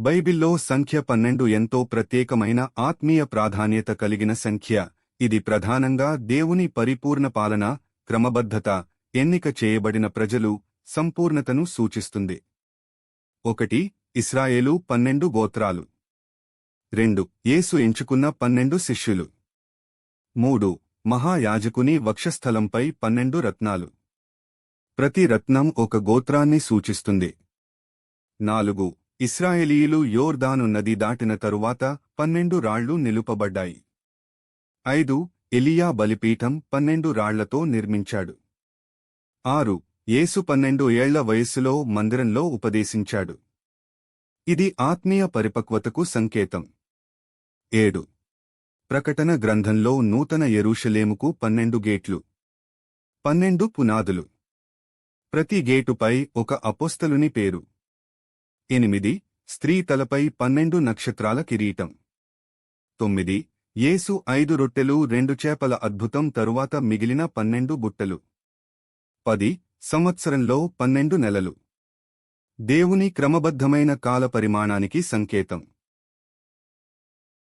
బైబిల్లో సంఖ్య 12 ఎంతో ప్రత్యేకమైన ఆత్మీయ ప్రాధాన్యత కలిగిన సంఖ్య. ఇది ప్రధానంగా దేవుని పరిపూర్ణ పాలన, క్రమబద్ధత, ఎన్నిక చేయబడిన ప్రజలు, సంపూర్ణతను సూచిస్తుంది. 1. ఇశ్రాయేలు 12 గోత్రాలు. 2. యేసు ఎంచుకున్న 12 శిష్యులు. 3. మహాయాజకుని వక్షస్థలంపై 12 రత్నాలు. ప్రతి రత్నం ఒక గోత్రాన్ని సూచిస్తుంది. 4. ఇశ్రాయేలీయులు యోర్దాను నది దాటిన తరువాత 12 రాళ్లు నిలుపబడ్డాయి. 5. ఎలియా బలిపీఠం 12 రాళ్లతో నిర్మించాడు. 6. యేసు 12 ఏళ్ల వయస్సులో మందిరంలో ఉపదేశించాడు. ఇది ఆత్మీయ పరిపక్వతకు సంకేతం. 7. ప్రకటన గ్రంథంలో నూతన యెరూషలేముకు 12 గేట్లు. 12 పునాదులు. ప్రతి గేటుపై ఒక అపోస్తలుని పేరు. 8. స్త్రీ తలపై 12 నక్షత్రాల కిరీటం. 9. యేసు 5 రొట్టెలు 2 చేపల అద్భుతం తరువాత మిగిలిన 12 బుట్టలు. 10. సంవత్సరంలో 12 నెలలు. దేవుని క్రమబద్ధమైన కాల పరిమాణానికి సంకేతం.